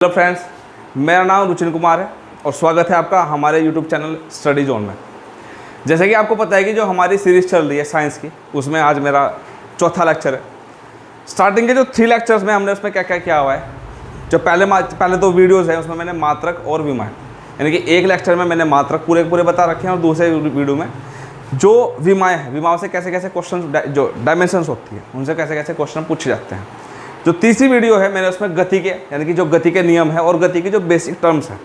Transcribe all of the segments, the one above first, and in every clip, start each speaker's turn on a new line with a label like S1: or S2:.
S1: Hello friends, मेरा नाम रुचिन कुमार है और स्वागत है आपका हमारे यूट्यूब चैनल स्टडी जोन में। जैसे कि आपको पता है कि जो हमारी सीरीज़ चल रही है साइंस की, उसमें आज मेरा चौथा लेक्चर है। स्टार्टिंग के जो 3 लेक्चर्स में हमने उसमें क्या क्या किया हुआ है, जो पहले 2 वीडियोज़ हैं उसमें मैंने मात्रक और विमाएँ, यानी कि एक लेक्चर में मैंने मात्रक पूरे पूरे बता रखे हैं और दूसरे वीडियो में जो विमाएँ हैं, विमाओं से कैसे कैसे क्वेश्चन, जो डायमेंशंस होती है उनसे कैसे कैसे क्वेश्चन पूछे जाते हैं। जो तीसरी वीडियो है मैंने उसमें गति के, यानी कि जो गति के नियम है और गति के जो बेसिक टर्म्स हैं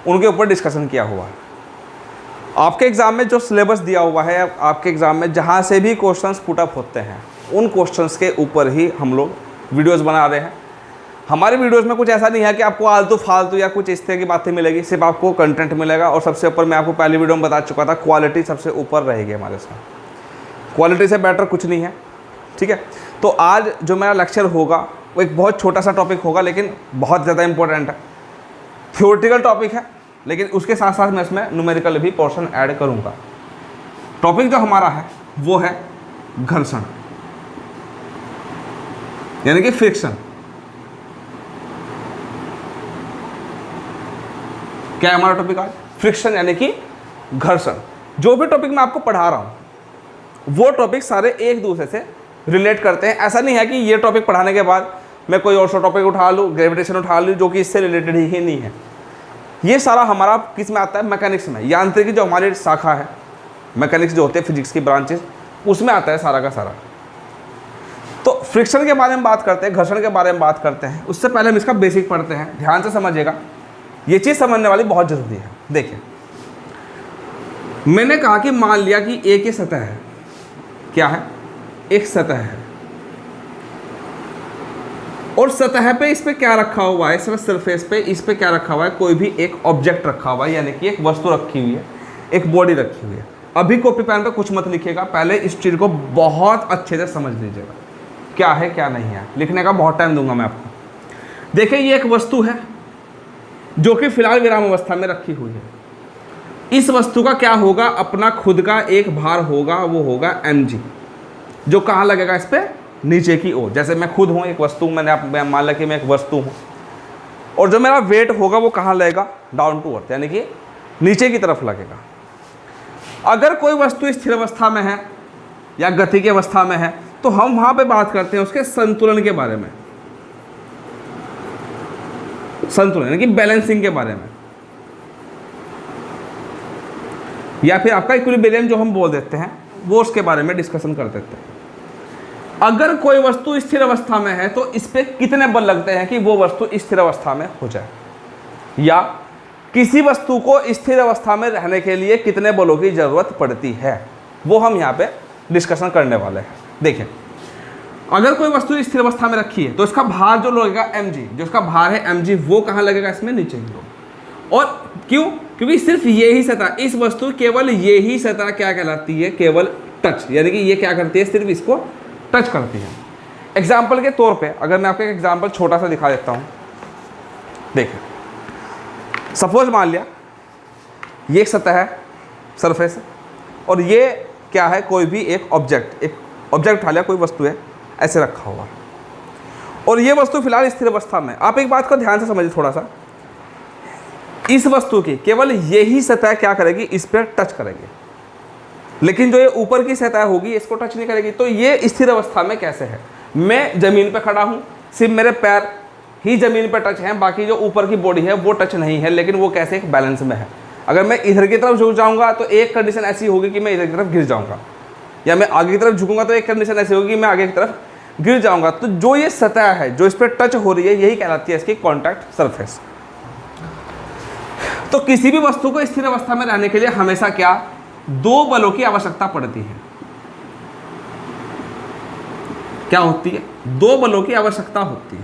S1: उनके ऊपर डिस्कशन किया हुआ है। आपके एग्ज़ाम में जो सिलेबस दिया हुआ है, आपके एग्ज़ाम में जहाँ से भी क्वेश्चंस पुट अप होते हैं उन क्वेश्चंस के ऊपर ही हम लोग वीडियोस बना रहे हैं। हमारे वीडियोस में कुछ ऐसा नहीं है कि आपको आलतू फालतू या कुछ इस तरह की बातें मिलेगी, सिर्फ आपको कंटेंट मिलेगा। और सबसे ऊपर मैं आपको पहली वीडियो में बता चुका था, क्वालिटी सबसे ऊपर रहेगी हमारे साथ, क्वालिटी से बेटर कुछ नहीं है। ठीक है, तो आज जो मेरा लेक्चर होगा वो एक बहुत छोटा सा टॉपिक होगा, लेकिन बहुत ज़्यादा इंपॉर्टेंट है। थ्योरेटिकल टॉपिक है, लेकिन उसके साथ साथ मैं इसमें न्यूमेरिकल भी पोर्शन ऐड करूँगा। टॉपिक जो हमारा है वो है घर्षण, यानी कि फ्रिक्शन। क्या है हमारा टॉपिक आज? फ्रिक्शन, यानी कि घर्षण। जो भी टॉपिक मैं आपको पढ़ा रहा हूँ वो टॉपिक सारे एक दूसरे से रिलेट करते हैं। ऐसा नहीं है कि ये टॉपिक पढ़ाने के बाद मैं कोई और सा टॉपिक उठा लूँ, ग्रेविटेशन उठा लूँ, जो कि इससे रिलेटेड ही नहीं है। ये सारा हमारा किस में आता है? मैकेनिक्स में। यांत्रिकी जो हमारी शाखा है, मैकेनिक्स जो होते हैं फिजिक्स की ब्रांचेस, उसमें आता है सारा का सारा। तो फ्रिक्शन के बारे में बात करते हैं, घर्षण के बारे में बात करते हैं। उससे पहले हम इसका बेसिक पढ़ते हैं, ध्यान से समझिएगा, ये चीज़ समझने वाली बहुत ज़रूरी है। देखिए, मैंने कहा कि मान लिया कि एक ही सतह है। क्या है? एक सतह है और सतह पे इस पे क्या रखा हुआ है? इसमें सरफेस पे इस पे क्या रखा हुआ है? कोई भी एक ऑब्जेक्ट रखा हुआ है, यानी कि एक वस्तु रखी हुई है, एक बॉडी रखी हुई है। अभी कॉपी पेन पे कुछ मत लिखिएगा, पहले इस चीज़ को बहुत अच्छे से समझ लीजिएगा, क्या है क्या नहीं है। लिखने का बहुत टाइम दूंगा मैं आपको। देखिए, ये एक वस्तु है जो कि फिलहाल विराम अवस्था में रखी हुई है। इस वस्तु का क्या होगा? अपना खुद का एक भार होगा, वो होगा mg, जो कहाँ लगेगा? इस पर नीचे की ओर। जैसे मैं खुद हूँ एक वस्तु, मैंने मान लिया कि मैं एक वस्तु हूँ, और जो मेरा वेट होगा वो कहाँ लगेगा? डाउन टू अर्थ, यानी कि नीचे की तरफ लगेगा। अगर कोई वस्तु स्थिर अवस्था में है या गति की अवस्था में है तो हम वहाँ पे बात करते हैं उसके संतुलन के बारे में, संतुलन यानी कि बैलेंसिंग के बारे में, या फिर आपका इक्विलिब्रियम जो हम बोल देते हैं वो उसके बारे में डिस्कशन कर देते हैं। अगर कोई वस्तु स्थिर अवस्था में है तो इस पे कितने बल लगते हैं कि वो वस्तु स्थिर अवस्था में हो जाए, या किसी वस्तु को स्थिर अवस्था में रहने के लिए कितने बलों की ज़रूरत पड़ती है, वो हम यहाँ पे डिस्कशन करने वाले हैं। देखिए, अगर कोई वस्तु स्थिर अवस्था में रखी है तो इसका भार जो लगेगा mg, जो इसका भार है mg, वो कहाँ लगेगा? इसमें नीचे की ओर। और क्यों? क्योंकि सिर्फ ये ही सतह, इस वस्तु केवल ये ही सतह क्या कहलाती है? केवल टच, यानी कि ये क्या करती है? सिर्फ इसको टच करती है। एग्जाम्पल के तौर पे अगर मैं आपको एक एग्जाम्पल छोटा सा दिखा देता हूँ। देखिए, सपोज मान लिया ये एक सतह है, सरफेस है, और ये क्या है? कोई भी एक ऑब्जेक्ट उठा लिया, कोई वस्तु है, ऐसे रखा हुआ है, और ये वस्तु फिलहाल स्थिर अवस्था में। आप एक बात को ध्यान से समझिए थोड़ा सा, इस वस्तु की केवल यही सतह क्या करेगी? इस पर टच करेगी, लेकिन जो ये ऊपर की सतह होगी इसको टच नहीं करेगी। तो ये स्थिर अवस्था में कैसे है? मैं ज़मीन पे खड़ा हूँ, सिर्फ मेरे पैर ही ज़मीन पे टच हैं, बाकी जो ऊपर की बॉडी है वो टच नहीं है, लेकिन वो कैसे? एक बैलेंस में है। अगर मैं इधर की तरफ झुक जाऊँगा तो एक कंडीशन ऐसी होगी कि मैं इधर की तरफ गिर जाऊँगा, या मैं आगे की तरफ झुकूँगा तो एक कंडीशन ऐसी होगी कि मैं आगे की तरफ गिर जाऊँगा। तो जो ये सतह है जो इस पर टच हो रही है, यही कहलाती है इसकी कॉन्टैक्ट सरफेस। तो किसी भी वस्तु को स्थिर अवस्था में रहने के लिए हमेशा क्या? 2 बलों की आवश्यकता पड़ती है। क्या होती है? 2 बलों की आवश्यकता होती है।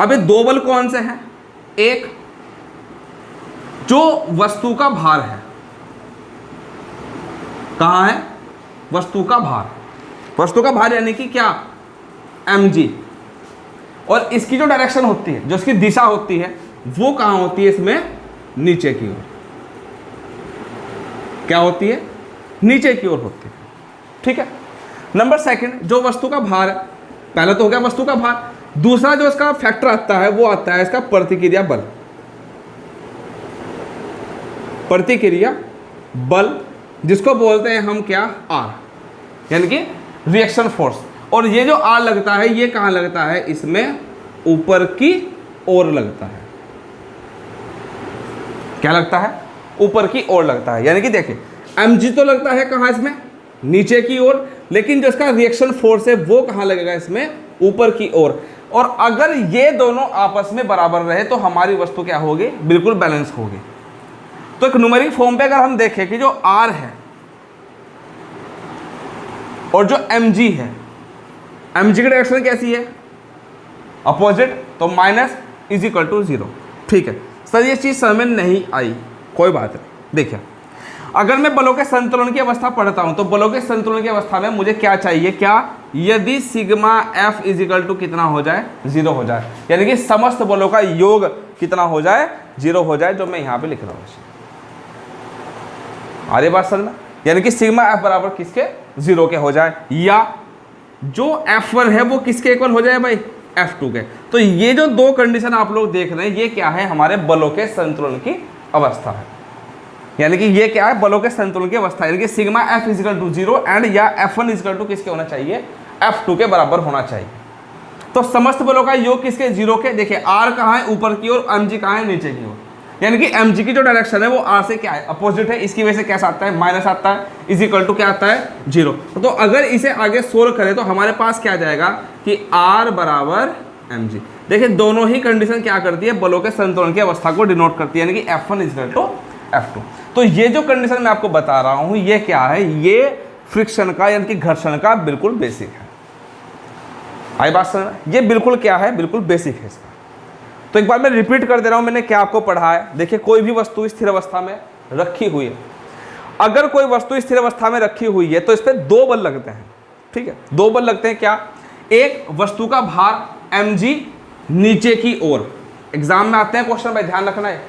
S1: अब ये 2 बल कौन से हैं? एक, जो वस्तु का भार है, कहाँ है? वस्तु का भार, वस्तु का भार यानी कि क्या? mg। और इसकी जो डायरेक्शन होती है, जो इसकी दिशा होती है, वो कहाँ होती है? इसमें नीचे की ओर। क्या होती है? नीचे की ओर होती है। ठीक है। नंबर 2, जो वस्तु का भार है, पहले तो हो गया वस्तु का भार, दूसरा जो इसका फैक्टर आता है वो आता है इसका प्रतिक्रिया बल। प्रतिक्रिया बल जिसको बोलते हैं हम क्या, आर, यानी कि रिएक्शन फोर्स। और ये जो आर लगता है ये कहाँ लगता है, इसमें ऊपर की ओर लगता है। क्या लगता है, ऊपर की ओर लगता है। यानी कि देखिए mg तो लगता है कहाँ, इसमें नीचे की ओर, लेकिन जो इसका रिएक्शन फोर्स है वो कहाँ लगेगा, इसमें ऊपर की ओर। और अगर ये दोनों आपस में बराबर रहे तो हमारी वस्तु क्या होगी, बिल्कुल बैलेंस होगी। तो एक न्यूमेरिक फॉर्म पे अगर हम देखें कि जो r है और जो mg है, mg की डायरेक्शन कैसी है, अपोजिट, तो माइनस इज इक्वल टू 0। ठीक है सर, ये चीज़ समझ में नहीं आई, कोई बात नहीं। देखिए अगर मैं बलों के संतुलन की अवस्था पढ़ता हूं तो बलों के संतुलन की अवस्था में मुझे क्या चाहिए, क्या, यदि sigma f is equal to कितना हो जाए, 0 हो जाए, यानी कि समस्त बलों का योग कितना हो जाए, 0 हो जाए, जो मैं यहाँ पे लिख रहा हूँ। आ रही बात समझ में, यानी कि सिग्मा f बराबर किसके, 0 के हो जाए, या जो F1 है वो किसके इक्वल हो जाए भाई, F2 के। तो ये जो दो कंडीशन आप लोग देख रहे हैं ये क्या है, हमारे बलों के संतुलन की अवस्था है। यानी कि ये क्या है, बलों के संतुलन की अवस्था, यानी कि sigma F is equal to 0 and या F1 इज इक्वल टू किसके होना चाहिए, F2 के बराबर होना चाहिए। तो समस्त बलों का योग किसके, 0 के। देखिए R कहाँ है, ऊपर की ओर, mg कहाँ है, नीचे की ओर। यानी कि mg की जो डायरेक्शन है वो r से क्या है, अपोजिट है, इसकी वजह से कैसा आता है, माइनस आता है, इज इक्वल टू क्या आता है, 0। तो अगर इसे आगे सोल्व करें तो हमारे पास क्या आ जाएगा कि r बराबर mg। देखिए दोनों ही कंडीशन क्या करती है, बलों के संतुलन की अवस्था को डिनोट करती है, यानी कि F1 is equal to F2। तो ये जो कंडीशन मैं आपको बता रहा हूँ ये क्या है, ये फ्रिक्शन का यानी कि घर्षण का बिल्कुल बेसिक है। आई बात समझ, ये बिल्कुल क्या है, बिल्कुल बेसिक है इसका। तो एक बार मैं रिपीट कर दे रहा हूं मैंने क्या आपको पढ़ा है। देखिए कोई भी वस्तु स्थिर अवस्था में रखी हुई है, अगर कोई वस्तु स्थिर अवस्था में रखी हुई है तो इस पर दो बल लगते हैं। ठीक है, दो बल लगते हैं। क्या, एक वस्तु का भार mg नीचे की ओर, एग्जाम में आते हैं क्वेश्चन भाई, ध्यान रखना है।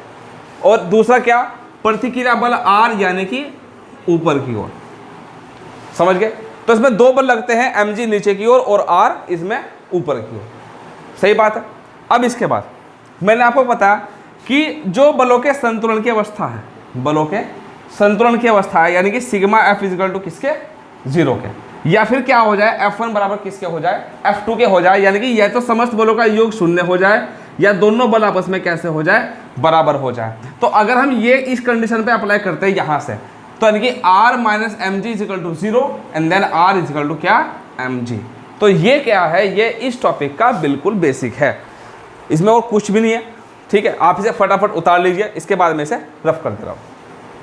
S1: और दूसरा क्या, प्रतिक्रिया बल r यानी कि ऊपर की ओर। समझ गए, तो इसमें दो बल लगते हैं, mg नीचे की ओर और r इसमें ऊपर की ओर। सही बात है। अब इसके बाद मैंने आपको बताया कि जो बलों के संतुलन की अवस्था है, बलों के संतुलन की अवस्था है, यानी कि sigma F is equal to किसके, 0 के, या फिर क्या हो जाए, F1 बराबर किसके हो जाए, F2 के हो जाए। यानी कि या तो समस्त बलों का योग 0 हो जाए या दोनों बल आपस में कैसे हो जाए, बराबर हो जाए। तो अगर हम ये इस कंडीशन पे अप्लाई करते हैं यहाँ से, तो यानी कि r minus mg is equal to 0 and then r is equal to क्या, mg। तो ये क्या है, ये इस टॉपिक का बिल्कुल बेसिक है, इसमें और कुछ भी नहीं है। ठीक है, आप इसे फटाफट उतार लीजिए, इसके बाद में इसे रफ कर दे रहा हूँ।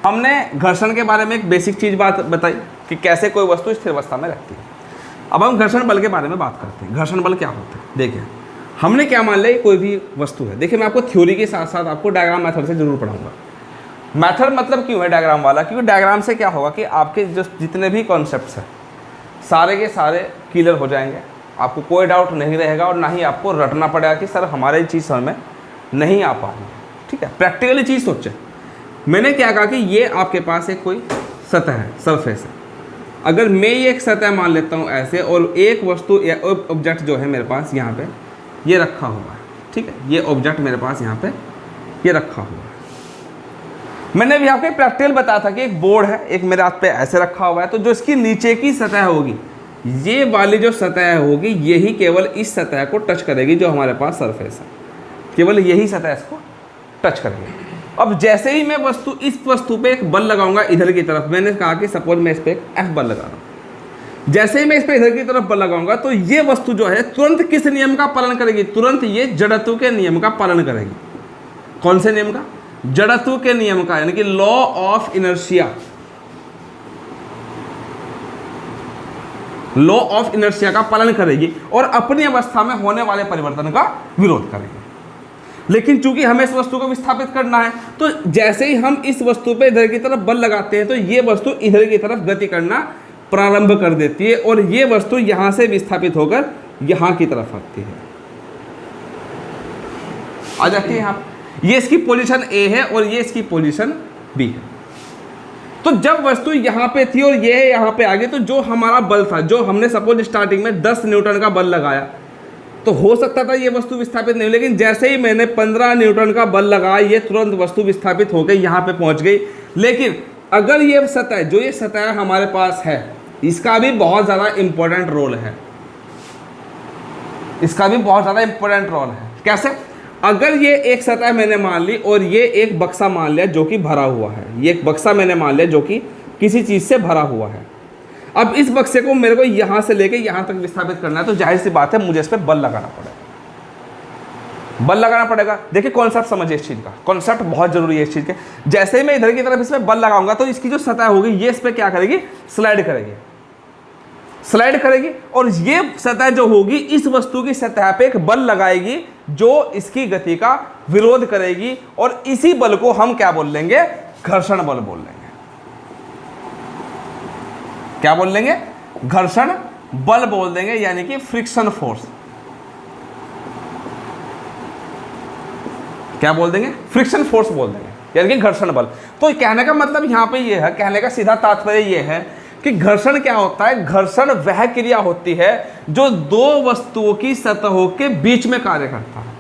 S1: हमने घर्षण के बारे में एक बेसिक चीज़ बात बताई कि कैसे कोई वस्तु स्थिर अवस्था में रहती है। अब हम घर्षण बल के बारे में बात करते हैं। घर्षण बल क्या होता है, देखिए हमने क्या मान लिया, कोई भी वस्तु है। देखिए मैं आपको थ्योरी के साथ साथ आपको डायग्राम मेथड से जरूर पढ़ाऊंगा। मेथड मतलब क्यों है डायग्राम वाला, क्योंकि डायग्राम से क्या होगा कि आपके जो जितने भी कॉन्सेप्ट्स हैं सारे के सारे क्लियर हो जाएंगे, आपको कोई डाउट नहीं रहेगा और ना ही आपको रटना पड़ेगा कि सर हमारे ये चीज़ समझ में नहीं आ पा रही है। ठीक है, प्रैक्टिकली चीज़ सोचें। मैंने क्या कहा कि ये आपके पास एक कोई सतह है, सरफेस है। अगर मैं ये एक सतह मान लेता हूँ ऐसे, और एक वस्तु या ऑब्जेक्ट जो है मेरे पास यहाँ पे ये रखा हुआ है। ठीक है, ये ऑब्जेक्ट मेरे पास यहाँ पे ये रखा हुआ है। मैंने भी आपको प्रैक्टिकल बताया था कि एक बोर्ड है, एक मेरे हाथ पे ऐसे रखा हुआ है, तो जो इसकी नीचे की सतह होगी, ये वाली जो सतह होगी यही केवल इस सतह को टच करेगी जो हमारे पास सरफेस है, केवल यही सतह इसको टच करेगी। अब जैसे ही मैं इस वस्तु पे एक बल लगाऊंगा इधर की तरफ, मैंने कहा कि सपोज मैं इस पे एक F बल लगा रहा हूँ, जैसे ही मैं इस पे इधर की तरफ बल लगाऊंगा तो ये वस्तु जो है तुरंत किस नियम का पालन करेगी, तुरंत ये जड़त्व के नियम का पालन करेगी। कौन से नियम का, जड़त्व के नियम का, यानी कि law of inertia. Law of inertia का पालन करेगी और अपनी अवस्था में होने वाले परिवर्तन का विरोध करेगी। लेकिन चूंकि हमें इस वस्तु को विस्थापित करना है, तो जैसे ही हम इस वस्तु पे इधर की तरफ बल लगाते हैं तो ये वस्तु इधर की तरफ गति करना प्रारंभ कर देती है और ये वस्तु यहां से विस्थापित होकर यहां की तरफ आती है, आ जाती है यहाँ। ये इसकी पोजीशन A है और ये इसकी पोजीशन B है। तो जब वस्तु यहाँ पे थी और ये यहाँ पे आ गई, तो जो हमारा बल था, जो हमने सपोज स्टार्टिंग में 10 न्यूटन का बल लगाया, तो हो सकता था ये वस्तु विस्थापित नहीं, लेकिन जैसे ही मैंने 15 न्यूटन का बल लगाया ये तुरंत वस्तु विस्थापित हो गई, यहाँ पे पहुँच गई। लेकिन अगर ये सतह, जो ये सतह हमारे पास है, इसका भी बहुत ज़्यादा इम्पोर्टेंट रोल है, इसका भी बहुत ज़्यादा इम्पोर्टेंट रोल है। कैसे? अगर ये एक सतह मैंने मान ली और ये एक बक्सा मान लिया जो कि भरा हुआ है, ये एक बक्सा मैंने मान लिया जो कि किसी चीज़ से भरा हुआ है। अब इस बक्से को मेरे को यहाँ से लेके यहाँ तक विस्थापित करना है, तो जाहिर सी बात है मुझे इस पर बल लगाना पड़ेगा, बल लगाना पड़ेगा। देखिए कॉन्सेप्ट समझिए इस चीज़ का, कॉन्सेप्ट बहुत जरूरी है इस चीज़ के। जैसे ही मैं इधर की तरफ इसमें बल लगाऊंगा तो इसकी जो सतह होगी ये इस पर क्या करेगी, स्लाइड करेगी, स्लाइड करेगी, और ये सतह जो होगी इस वस्तु की सतह पे एक बल लगाएगी जो इसकी गति का विरोध करेगी, और इसी बल को हम क्या बोल लेंगे, घर्षण बल बोल लेंगे। क्या बोल लेंगे, घर्षण बल बोल देंगे, यानी कि फ्रिक्शन फोर्स। क्या बोल देंगे, फ्रिक्शन फोर्स बोल देंगे, यानी कि घर्षण बल। तो कहने का मतलब यहां पे ये है, कहने का सीधा तात्पर्य ये है कि घर्षण क्या होता है, घर्षण वह क्रिया होती है जो दो वस्तुओं की सतहों के बीच में कार्य करता है।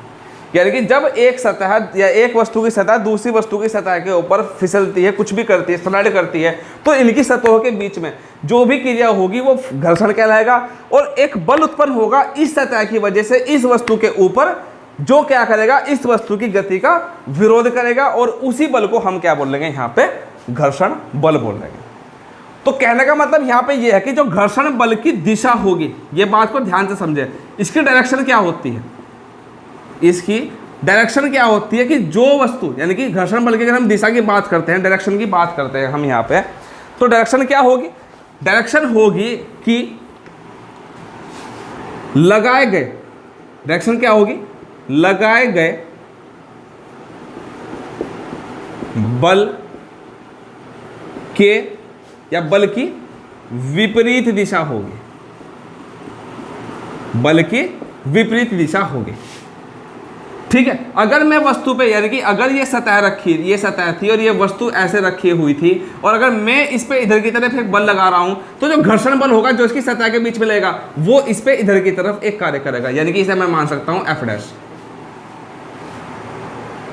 S1: यानी कि जब एक सतह या एक वस्तु की सतह दूसरी वस्तु की सतह के ऊपर फिसलती है, कुछ भी करती है, स्लाइड करती है, तो इनकी सतहों के बीच में जो भी क्रिया होगी वो घर्षण कहलाएगा, और एक बल उत्पन्न होगा इस सतह की वजह से इस वस्तु के ऊपर, जो क्या करेगा, इस वस्तु की गति का विरोध करेगा, और उसी बल को हम क्या बोल लेंगे, यहाँ पे घर्षण बल बोल लेंगे। तो कहने का मतलब यहाँ पे ये है कि जो घर्षण बल की दिशा होगी, ये बात को ध्यान से समझे, इसकी डायरेक्शन क्या होती है, इसकी डायरेक्शन क्या होती है कि जो वस्तु, यानी कि घर्षण बल की अगर हम दिशा की बात करते हैं, डायरेक्शन की बात करते हैं हम यहाँ पे, तो डायरेक्शन क्या होगी, डायरेक्शन होगी कि लगाए गए, डायरेक्शन क्या होगी, लगाए गए बल के या बल की विपरीत दिशा होगी, बल की विपरीत दिशा होगी। ठीक है, अगर मैं वस्तु पे, यानी कि अगर ये सतह रखी, ये सतह थी और ये वस्तु ऐसे रखी हुई थी, और अगर मैं इस पे इधर की तरफ एक बल लगा रहा हूं, तो जो घर्षण बल होगा जो इसकी सतह के बीच में लगेगा वो इस पे इधर की तरफ एक कार्य करेगा, यानी कि इसे मैं मान सकता हूं F डैश।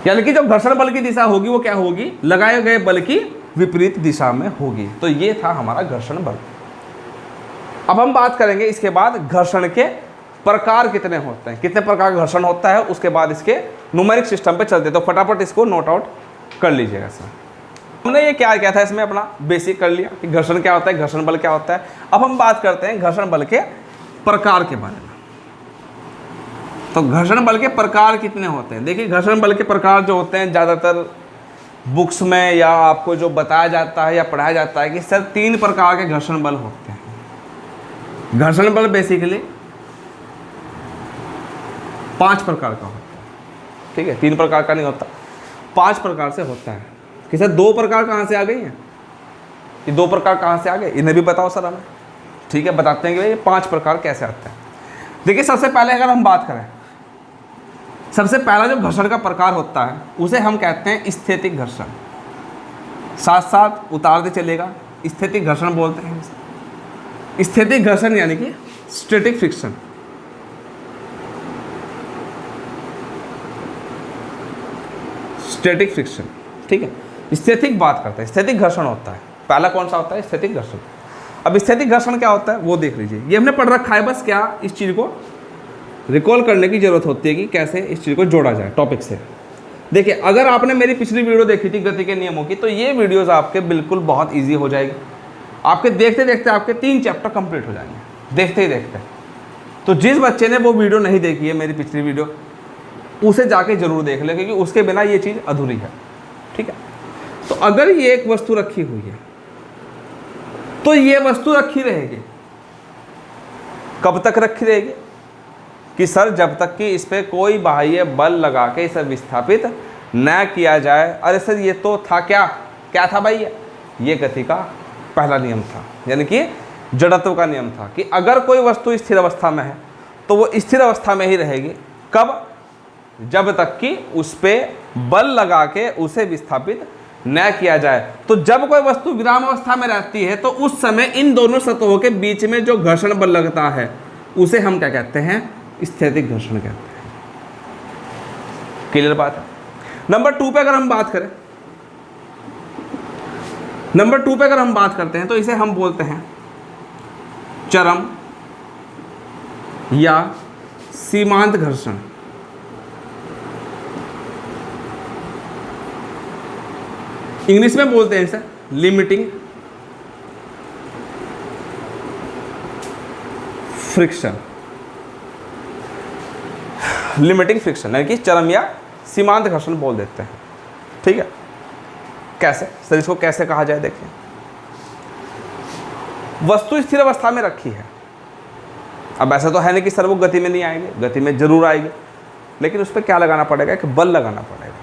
S1: यानी कि जो घर्षण बल की दिशा होगी वो क्या होगी, लगाए गए बल की विपरीत दिशा में होगी। तो ये था हमारा घर्षण बल। अब हम बात करेंगे इसके बाद घर्षण के प्रकार कितने होते हैं, कितने प्रकार का घर्षण होता है, उसके बाद इसके न्यूमेरिक सिस्टम पे चलते हैं। तो फटाफट इसको नोट आउट कर लीजिएगा सर। हमने ये क्या किया था, इसमें अपना बेसिक कर लिया कि घर्षण क्या होता है, घर्षण बल क्या होता है। अब हम बात करते हैं घर्षण बल के प्रकार के बारे में। तो घर्षण बल के प्रकार कितने होते हैं, देखिए घर्षण बल के प्रकार जो होते हैं ज़्यादातर बुक्स में या आपको जो बताया जाता है या पढ़ाया जाता है कि सर 3 प्रकार के घर्षण बल होते हैं। घर्षण बल बेसिकली 5 प्रकार का होता है, ठीक है, 3 प्रकार का नहीं होता, 5 प्रकार से होता है। कि सर 2 प्रकार कहाँ से आ गई हैं, ये 2 प्रकार कहाँ से आ गए, इन्हें भी बताओ सर हमें। ठीक है, बताते हैं कि भाई 5 प्रकार कैसे आते हैं। देखिए सबसे पहले अगर हम बात करें, सबसे पहला जो घर्षण का प्रकार होता है उसे हम कहते हैं स्थैतिक घर्षण। साथ साथ उतारते चलेगा, स्थैतिक घर्षण बोलते हैं। स्थैतिक घर्षण यानी कि स्टैटिक फ्रिक्शन। स्टैटिक फ्रिक्शन, ठीक है। स्थैतिक बात करते हैं, स्थैतिक घर्षण होता है। पहला कौन सा होता है, स्थैतिक घर्षण। अब स्थैतिक घर्षण क्या होता है वो देख लीजिए, ये हमने पढ़ रखा है, बस क्या इस चीज़ को रिकॉल करने की ज़रूरत होती है कि कैसे इस चीज़ को जोड़ा जाए टॉपिक से। देखिए अगर आपने मेरी पिछली वीडियो देखी थी गति के नियमों की, तो ये वीडियोस आपके बिल्कुल बहुत इजी हो जाएगी। आपके देखते देखते आपके 3 चैप्टर कंप्लीट हो जाएंगे, देखते ही देखते। तो जिस बच्चे ने वो वीडियो नहीं देखी है मेरी पिछली वीडियो, उसे जाके ज़रूर देख ले, क्योंकि उसके बिना ये चीज़ अधूरी है, ठीक है। तो अगर ये एक वस्तु रखी हुई है तो ये वस्तु रखी रहेगी, कब तक रखी रहेगी कि सर जब तक कि इस पर कोई बाह्य बल लगा के इसे विस्थापित न किया जाए। अरे सर ये तो था क्या था भाई, ये गति का पहला नियम था, यानी कि जड़त्व का नियम था कि अगर कोई वस्तु स्थिर अवस्था में है तो वो स्थिर अवस्था में ही रहेगी। कब, जब तक कि उस पर बल लगा के उसे विस्थापित न किया जाए। तो जब कोई वस्तु विराम अवस्था में रहती है तो उस समय इन दोनों सतहों के बीच में जो घर्षण बल लगता है उसे हम क्या कहते हैं, स्थैतिक घर्षण कहते हैं। क्लियर बात है। नंबर 2 पे अगर हम बात करें, नंबर 2 पे अगर हम बात करते हैं तो इसे हम बोलते हैं चरम या सीमांत घर्षण। इंग्लिश में बोलते हैं इसे लिमिटिंग फ्रिक्शन। लिमिटिंग फ्रिक्शन यानी कि चरम या सीमांत घर्षण बोल देते हैं। ठीक है, कैसे सर इसको कैसे कहा जाए? देखिए, वस्तु स्थिर अवस्था में रखी है। अब ऐसा तो है नहीं कि सर वो गति में नहीं आएगी, गति में जरूर आएगी, लेकिन उस पर क्या लगाना पड़ेगा? कि बल लगाना पड़ेगा।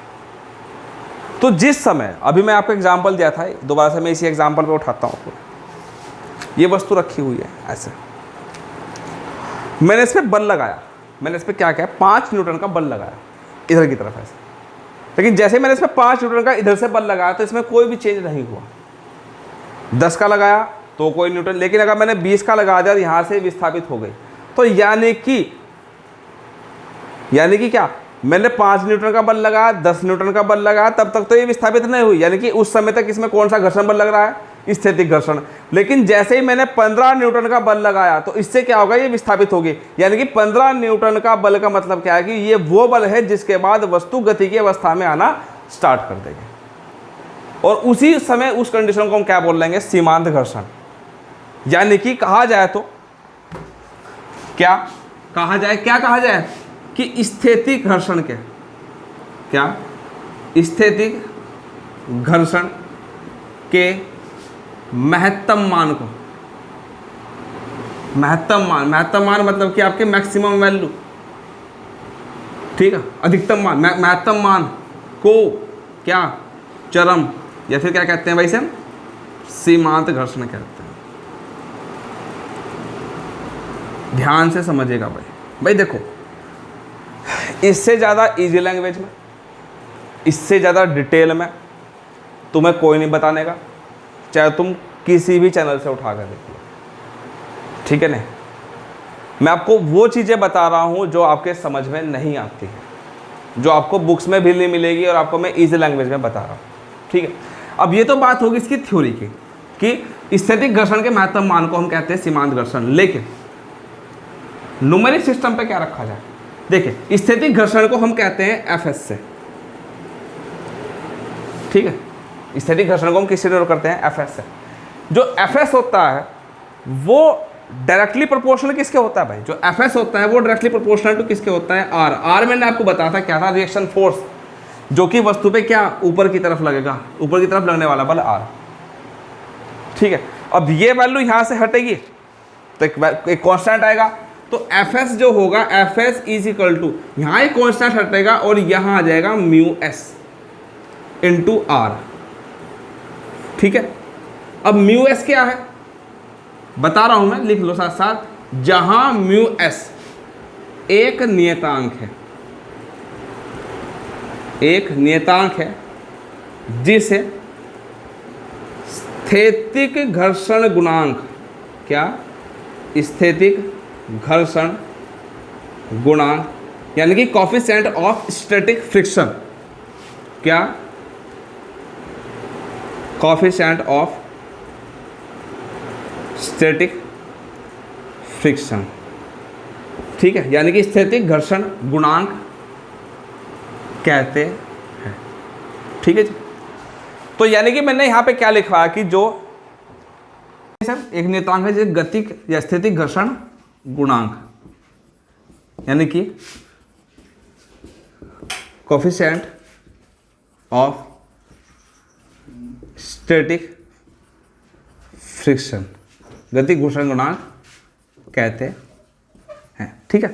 S1: तो जिस समय अभी मैं आपको एग्जाम्पल दिया था, दोबारा से मैं इसी एग्जाम्पल पे उठाता हूँ। ये वस्तु रखी हुई है ऐसे, मैंने इस पर बल लगाया, मैंने इस पर क्या किया? 5 न्यूटन का बल लगाया इधर की तरफ ऐसे। लेकिन जैसे मैंने इसमें 5 न्यूटन का इधर से बल लगाया तो इसमें कोई भी चेंज नहीं हुआ। 10 का लगाया तो कोई न्यूटन, लेकिन अगर मैंने 20 का लगा दिया यहाँ से विस्थापित हो गई। तो यानी कि क्या? मैंने 5 न्यूटन का बल लगाया, 10 न्यूटन का बल लगाया, तब तक तो ये विस्थापित नहीं हुई। यानी कि उस समय तक इसमें कौन सा घर्षण बल लग रहा है? स्थैतिक घर्षण। लेकिन जैसे ही मैंने 15 न्यूटन का बल लगाया तो इससे क्या होगा? ये विस्थापित होगी। यानी कि 15 न्यूटन का बल का मतलब क्या है? कि ये वो बल है जिसके बाद वस्तु गति की अवस्था में आना स्टार्ट कर देगी। और उसी समय उस कंडीशन को हम क्या बोल लेंगे? सीमांत घर्षण। यानी कि कहा जाए तो क्या कहा जाए कि स्थैतिक घर्षण के स्थैतिक घर्षण के महत्तम मान को, महत्तम मान मतलब कि आपके मैक्सिमम वैल्यू, ठीक है, अधिकतम मान, महत्तम मान को क्या? चरम या फिर क्या कहते हैं भाई? से सीमांत घर्षण कहते हैं। ध्यान से समझिएगा भाई देखो, इससे ज़्यादा इजी लैंग्वेज में, इससे ज़्यादा डिटेल में तुम्हें कोई नहीं बताने का, चाहे तुम किसी भी चैनल से उठा कर देख लो। ठीक है ना? मैं आपको वो चीज़ें बता रहा हूँ जो आपके समझ में नहीं आती है, जो आपको बुक्स में भी नहीं मिलेगी, और आपको मैं इजी लैंग्वेज में बता रहा हूँ। ठीक है, अब ये तो बात होगी इसकी थ्योरी की कि स्थैतिक घर्षण के महत्तम मान को हम कहते हैं सीमांत घर्षण। लेकिन न्यूमेरिक सिस्टम पे क्या रखा जाए? देखिए, स्थैतिक घर्षण को हम कहते हैं Fs से। ठीक है, स्थैतिक घर्षण को हम किससे डिनोट करते हैं? Fs से। जो Fs होता है वो डायरेक्टली प्रोपोर्शनल किसके होता है भाई? जो Fs होता है वो डायरेक्टली प्रोपोर्शनल टू किसके होता है? R मैंने आपको बताया था क्या था? रिएक्शन फोर्स, जो कि वस्तु पे क्या ऊपर की तरफ लगेगा, ऊपर की तरफ लगने वाला बल R। ठीक है, अब ये वैल्यू यहाँ से हटेगी तो एक कांस्टेंट आएगा, तो Fs जो होगा Fs इज इक्वल टू, यहाँ एक कांस्टेंट हटेगा और यहाँ आ जाएगा म्यू एस इंटू R। ठीक है, अब म्यू एस क्या है बता रहा हूं मैं, लिख लो साथ साथ। जहां म्यू एस एक नियतांक है, एक नियतांक है जिसे स्थैतिक घर्षण गुणांक, क्या? स्थैतिक घर्षण गुणांक यानी कि कोफिशिएंट ऑफ स्टैटिक फ्रिक्शन, क्या? Coefficient of static friction. ठीक है, यानी कि स्थैतिक घर्षण गुणांक कहते हैं। ठीक है जी, तो यानी कि मैंने यहाँ पे क्या लिखा कि जो सर एक नियतांक है जैसे गतिक या स्थैतिक घर्षण गुणांक, यानी कि कोफिशिएंट ऑफ स्टैटिक फ्रिक्शन, गतिक घर्षण गुणांक कहते हैं। ठीक है,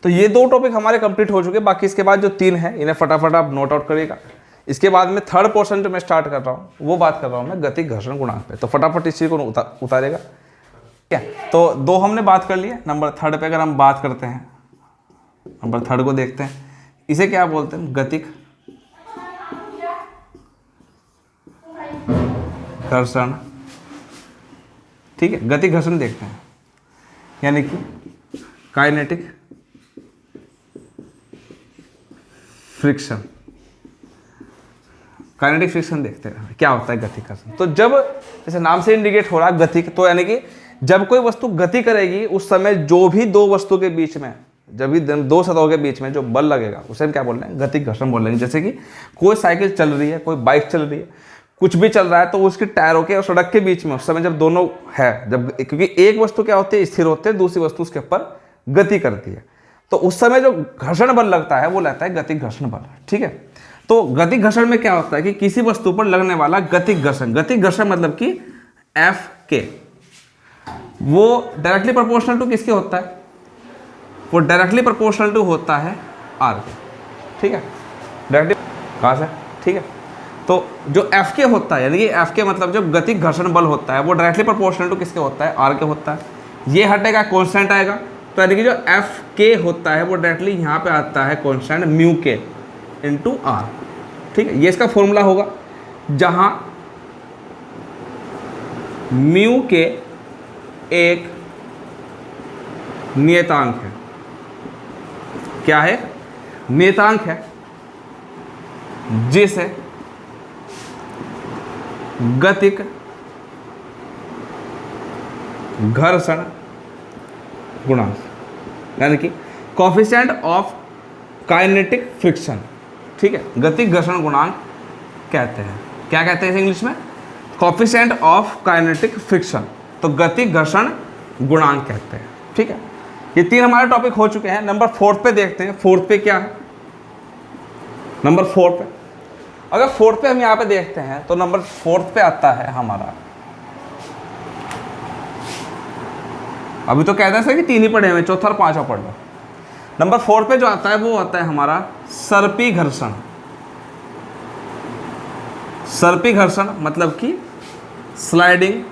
S1: तो ये 2 टॉपिक हमारे कंप्लीट हो चुके। बाकी इसके बाद जो 3 है इन्हें फटाफट आप नोट आउट करिएगा। इसके बाद में थर्ड पोर्शन जो मैं स्टार्ट कर रहा हूँ वो बात कर रहा हूँ मैं गतिक घर्षण गुणांक पे, तो फटाफट इस चीज़ को उतारेगा। ठीक है, तो 2 हमने बात कर लिए। नंबर 3 पे अगर हम बात करते हैं, नंबर 3 को देखते हैं, इसे क्या बोलते हैं? गतिक घर्षण। ठीक है, गतिक घर्षण देखते हैं, यानी कि काइनेटिक फ्रिक्शन, काइनेटिक फ्रिक्शन देखते हैं क्या होता है गति घर्षण। तो जब जैसे नाम से इंडिकेट हो रहा है गति, तो यानी कि जब कोई वस्तु गति करेगी उस समय जो भी दो वस्तु के बीच में, जब भी दो सतहों के बीच में जो बल लगेगा उसे हम क्या बोल रहे हैं, गति घर्षण बोल रहे हैं। जैसे कि कोई साइकिल चल रही है, कोई बाइक चल रही है, कुछ भी चल रहा है, तो उसके टायरों के और सड़क के बीच में उस समय जब दोनों है, जब क्योंकि एक वस्तु क्या होती है, स्थिर होते हैं, दूसरी वस्तु उसके ऊपर गति करती है, तो उस समय जो घर्षण बल लगता है वो लगता है गति घर्षण बल। ठीक है, तो गति घर्षण में क्या होता है कि किसी वस्तु पर लगने वाला गति घर्षण, गति घर्षण मतलब कि एफ के, वो डायरेक्टली प्रोपोर्शनल टू किसके होता है, वो डायरेक्टली प्रोपोर्शनल टू होता है आर के। ठीक है, डायरेक्टली कहाँ से, ठीक है, तो जो एफ के होता है, यानी कि एफ के मतलब जो गति घर्षण बल होता है वो डायरेक्टली प्रोपोर्शनल टू किसके होता है, आर के होता है। ये हटेगा, कांस्टेंट आएगा, तो यानी कि जो एफ के होता है वो डायरेक्टली यहाँ पे आता है कांस्टेंट म्यू के इंटू आर। ठीक है, ये इसका फॉर्मूला होगा, जहाँ म्यू के एक नियतांक है, क्या है, नियतांक है, जिसे गतिक घर्षण गुणांक, यानी कि कोफिशिएंट ऑफ काइनेटिक फ्रिक्शन, ठीक है, गतिक घर्षण गुणांक कहते हैं। क्या कहते हैं इंग्लिश में, कोफिशिएंट ऑफ काइनेटिक फ्रिक्शन, तो गतिक घर्षण गुणांक कहते हैं। ठीक है, ये तीन हमारे टॉपिक हो चुके हैं। नंबर 4 पे देखते हैं, 4 पे क्या है, नंबर 4 पे, अगर 4 पे हम यहाँ पे देखते हैं तो नंबर 4 पे आता है हमारा, अभी तो कहते हैं सर कि 3 ही पढ़े हुए, चौथा और 5वां पढ़ लो। नंबर 4 पे जो आता है वो आता है हमारा सर्पी घर्षण। सर्पी घर्षण मतलब कि स्लाइडिंग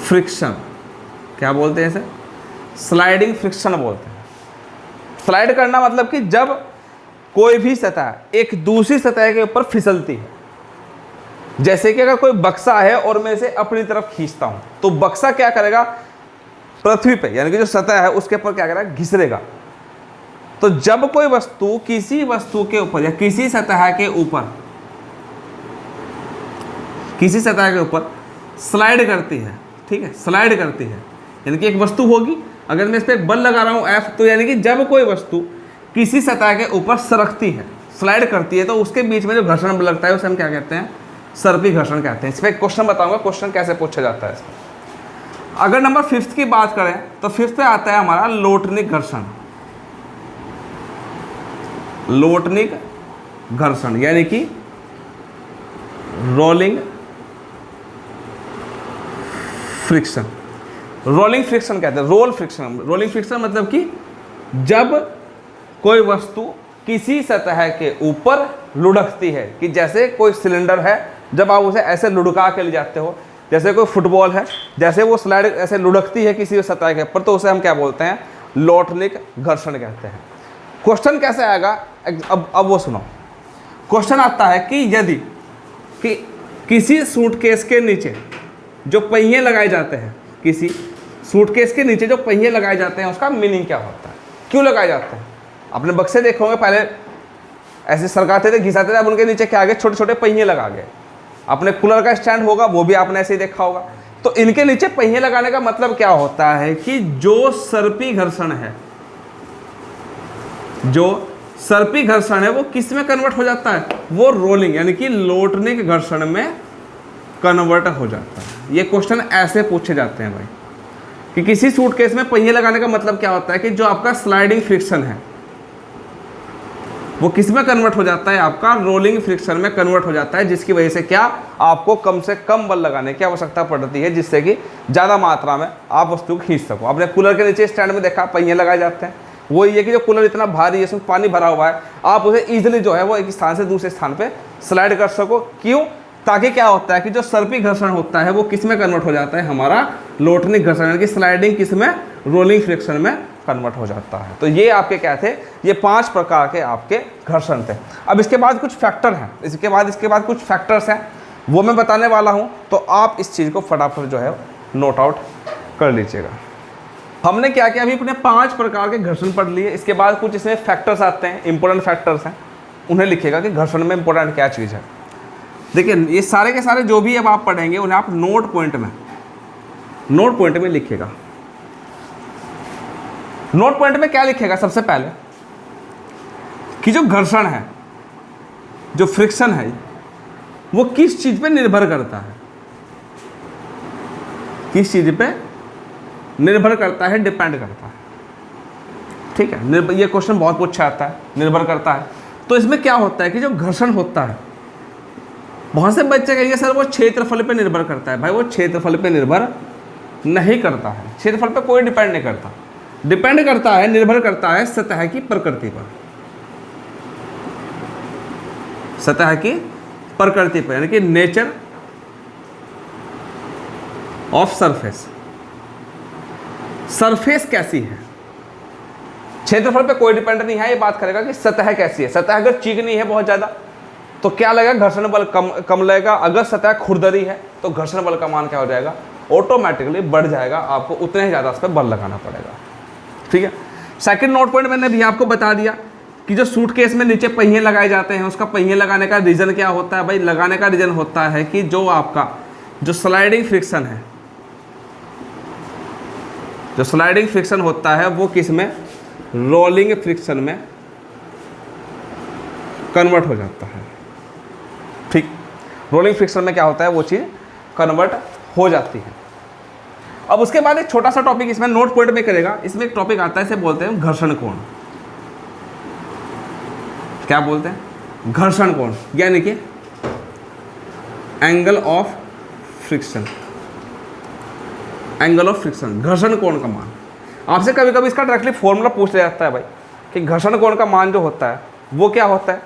S1: फ्रिक्शन, क्या बोलते हैं इसे, स्लाइडिंग फ्रिक्शन बोलते हैं। स्लाइड करना मतलब कि जब कोई भी सतह एक दूसरी सतह के ऊपर फिसलती है, जैसे कि अगर कोई बक्सा है और मैं इसे अपनी तरफ खींचता हूं, तो बक्सा क्या करेगा, पृथ्वी पे यानी कि जो सतह है उसके ऊपर क्या करेगा, घिसरेगा। तो जब कोई वस्तु किसी वस्तु के ऊपर या किसी सतह के ऊपर, किसी सतह के ऊपर स्लाइड करती है, ठीक है, स्लाइड करती है, यानी कि एक वस्तु होगी, अगर मैं इस पर एक बल लगा रहा हूं एफ, तो यानी कि जब कोई वस्तु किसी सतह के ऊपर सरकती है, स्लाइड करती है, तो उसके बीच में जो घर्षण बल लगता है उसे हम क्या कहते हैं, सर्पी घर्षण कहते हैं। इस पर एक क्वेश्चन बताऊंगा, क्वेश्चन कैसे पूछा जाता है इसमें। अगर नंबर 5 की बात करें तो 5 पे आता है हमारा लोटनिक घर्षण। लोटनिक घर्षण यानी कि रोलिंग फ्रिक्शन, रोलिंग फ्रिक्शन कहते हैं, रोल फ्रिक्शन। रोलिंग फ्रिक्शन मतलब कि जब कोई वस्तु किसी सतह के ऊपर लुढ़कती है, कि जैसे कोई सिलेंडर है, जब आप उसे ऐसे लुढ़का के ले जाते हो, जैसे कोई फुटबॉल है, जैसे वो स्लाइड ऐसे लुढ़कती है किसी सतह के ऊपर, तो उसे हम क्या बोलते हैं, लोटनिक घर्षण कहते हैं। क्वेश्चन कैसे आएगा, अब वो सुनो। क्वेश्चन आता है कि यदि कि किसी सूटकेस के नीचे जो पहिए लगाए जाते हैं, किसी सूटकेस के नीचे जो पहिए लगाए जाते हैं उसका मीनिंग क्या होता है, क्यों लगाए जाते हैं। आपने बक्से देखे होंगे, पहले ऐसे सरकाते थे, घिसाते थे, अब उनके नीचे क्या आगे छोटे छोटे पहिए लगा गए। अपने कूलर का स्टैंड होगा, वो भी आपने ऐसे ही देखा होगा। तो इनके नीचे पहिए लगाने का मतलब क्या होता है कि जो सर्पी घर्षण है, जो सर्पी घर्षण है वो किस में कन्वर्ट हो जाता है, वो रोलिंग यानी कि लोटनिक घर्षण में कन्वर्ट हो जाता है। ये क्वेश्चन ऐसे पूछे जाते हैं भाई, कि किसी सूटकेस में पहिए लगाने का मतलब क्या होता है कि जो आपका स्लाइडिंग फ्रिक्शन है वो किस में कन्वर्ट हो जाता है, आपका रोलिंग फ्रिक्शन में कन्वर्ट हो जाता है, जिसकी वजह से क्या आपको कम से कम बल लगाने की आवश्यकता पड़ती है, जिससे कि ज़्यादा मात्रा में आप वस्तु को खींच सको। आपने कूलर के नीचे स्टैंड में देखा पहिए लगाए जाते हैं, वो ये कि जो कूलर इतना भारी है, इसमें पानी भरा हुआ है, आप उसे ईजिली जो है वो एक स्थान से दूसरे स्थान पर स्लाइड कर सको। क्यों, ताकि क्या होता है कि जो सर्पी घर्षण होता है वो किस में कन्वर्ट हो जाता है, हमारा लोटनिक घर्षण यानी कि स्लाइडिंग किस में, रोलिंग फ्रिक्शन में कन्वर्ट हो जाता है। तो ये आपके क्या थे, ये 5 प्रकार के आपके घर्षण थे। अब इसके बाद कुछ फैक्टर हैं, इसके बाद कुछ फैक्टर्स हैं, वो मैं बताने वाला हूँ, तो आप इस चीज़ को फटाफट जो है नोट आउट कर लीजिएगा। हमने क्या किया, अभी अपने 5 प्रकार के घर्षण पढ़ लिए। इसके बाद कुछ इसमें फैक्टर्स आते हैं, इंपॉर्टेंट फैक्टर्स हैं, उन्हें लिखिएगा कि घर्षण में इंपॉर्टेंट क्या चीज़ है। देखिए ये सारे के सारे जो भी अब आप पढ़ेंगे उन्हें आप नोट पॉइंट में लिखिएगा। नोट पॉइंट में क्या लिखिएगा, सबसे पहले कि जो घर्षण है, जो फ्रिक्शन है, वो किस चीज़ पे निर्भर करता है, किस चीज़ पे निर्भर करता है, डिपेंड करता है। ठीक है, ये क्वेश्चन बहुत पूछा आता है, निर्भर करता है। तो इसमें क्या होता है कि जो घर्षण होता है, बहुत से बच्चे कहेंगे सर वो क्षेत्रफल पे निर्भर करता है। भाई वो क्षेत्रफल पे निर्भर नहीं करता है, क्षेत्रफल पे कोई डिपेंड नहीं करता। डिपेंड करता है, निर्भर करता है सतह की प्रकृति पर, सतह की प्रकृति पर, यानी कि नेचर ऑफ सरफेस। सरफेस कैसी है, क्षेत्रफल पे कोई डिपेंड नहीं है। ये बात करेगा कि सतह कैसी है। सतह अगर चिकनी है बहुत ज़्यादा तो क्या लगेगा, घर्षण बल कम लगेगा। अगर सतह खुरदरी है तो घर्षण बल का मान क्या हो जाएगा, ऑटोमेटिकली बढ़ जाएगा। आपको उतने ही ज़्यादा उस पर बल लगाना पड़ेगा। ठीक है, सेकंड नोट पॉइंट मैंने भी आपको बता दिया कि जो सूटकेस में नीचे पहिए लगाए जाते हैं, उसका पहिए लगाने का रीज़न क्या होता है। भाई लगाने का रीज़न होता है कि जो आपका जो स्लाइडिंग फ्रिक्शन है, जो स्लाइडिंग फ्रिक्शन होता है वो किस में, रोलिंग फ्रिक्शन में कन्वर्ट हो जाता है। ठीक, रोलिंग फ्रिक्शन में क्या होता है, वो चीज़ कन्वर्ट हो जाती है। अब उसके बाद एक छोटा सा टॉपिक इसमें नोट पॉइंट में करेगा। इसमें एक टॉपिक आता है, इसे बोलते हैं घर्षण कोण। क्या बोलते हैं, घर्षण कोण, यानी कि angle of friction. Angle of friction, घर्षण कोण का मान। आपसे कभी कभी इसका डायरेक्टली फॉर्मूला पूछ लिया जाता है भाई कि घर्षण कोण का मान जो होता है वो क्या होता है।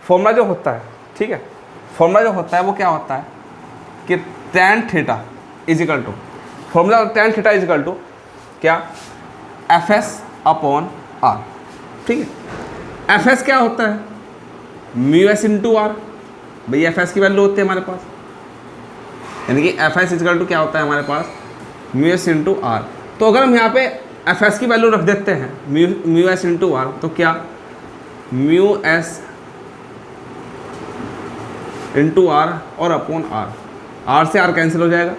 S1: फॉर्मूला जो होता है, ठीक है, फॉर्मूला जो होता है वो क्या होता है कि tan theta is equal to, formula tan theta is equal to क्या, Fs अपॉन r। ठीक है, Fs क्या होता है, μs इंटू आर। भाई Fs की वैल्यू होती है हमारे पास, यानी कि Fs इजिकल टू क्या होता है हमारे पास, μs इंटू आर। तो अगर हम यहाँ पे Fs की वैल्यू रख देते हैं μs इंटू आर, तो क्या μs इंटू आर और अपॉन आर से आर कैंसिल हो जाएगा,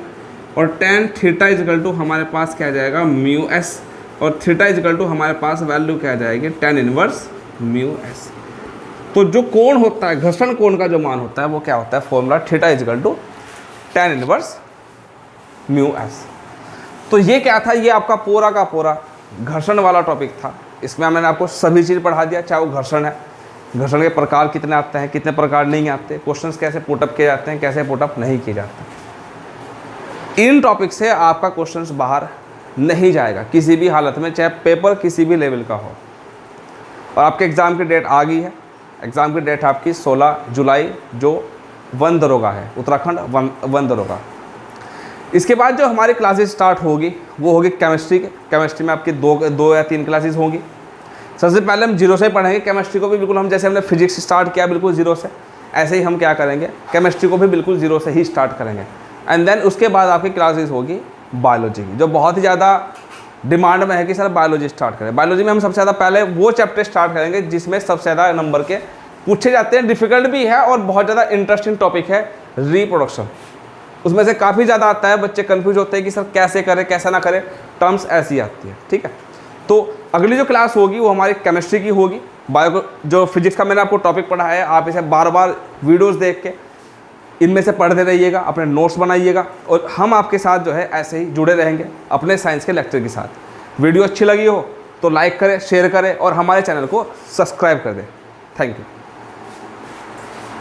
S1: और tan थीटा इजिकल टू हमारे पास क्या आ जाएगा, μs, और थीटा इजिकल टू हमारे पास वैल्यू क्या आ जाएगी, tan इनवर्स μs। तो जो कोण होता है, घर्षण कोण का जो मान होता है वो क्या होता है, formula theta is equal to tan inverse μs। तो ये क्या था, ये आपका पूरा का पूरा घर्षण वाला टॉपिक था। इसमें मैंने आपको सभी चीज़ पढ़ा दिया, चाहे वो घर्षण है, घर्षण के प्रकार कितने आते हैं, कितने प्रकार नहीं आते, क्वेश्चंस कैसे पुटअप किए जाते हैं, कैसे पुटअप नहीं किए जाते। इन टॉपिक से आपका क्वेश्चंस बाहर नहीं जाएगा किसी भी हालत में, चाहे पेपर किसी भी लेवल का हो। और आपके एग्ज़ाम की डेट आ गई है। एग्ज़ाम की डेट आपकी 16 जुलाई, जो वन दरोगा है, उत्तराखंड वन दरोगा। इसके बाद जो हमारी क्लासेस स्टार्ट होगी वो होगी केमिस्ट्री के। केमिस्ट्री में आपकी दो या तीन क्लासेस होंगी। सबसे पहले हम जीरो से पढ़ेंगे केमिस्ट्री को भी, बिल्कुल हम जैसे हमने फिजिक्स स्टार्ट किया बिल्कुल जीरो से, ऐसे ही हम क्या करेंगे, केमिस्ट्री को भी बिल्कुल जीरो से ही स्टार्ट करेंगे। एंड देन उसके बाद आपकी क्लासेस होगी बायोलॉजी की, जो बहुत ही ज़्यादा डिमांड में है कि सर बायोलॉजी स्टार्ट करें। बायोलॉजी में हम सबसे ज़्यादा पहले वो चैप्टर स्टार्ट करेंगे जिसमें सबसे ज़्यादा नंबर के पूछे जाते हैं, डिफिकल्ट भी है और बहुत ज़्यादा इंटरेस्टिंग टॉपिक है रिप्रोडक्शन। उसमें से काफ़ी ज़्यादा आता है, बच्चे कंफ्यूज होते हैं कि सर कैसे करें कैसा ना करें, टर्म्स ऐसी आती है। ठीक है, तो अगली जो क्लास होगी वो हमारी केमिस्ट्री की होगी। बायो जो फिजिक्स का मैंने आपको टॉपिक पढ़ाया है, आप इसे बार बार वीडियोस देख के इनमें से पढ़ते रहिएगा, अपने नोट्स बनाइएगा, और हम आपके साथ जो है ऐसे ही जुड़े रहेंगे अपने साइंस के लेक्चर के साथ। वीडियो अच्छी लगी हो तो लाइक करें, शेयर करें और हमारे चैनल को सब्सक्राइब कर दें। Thank you.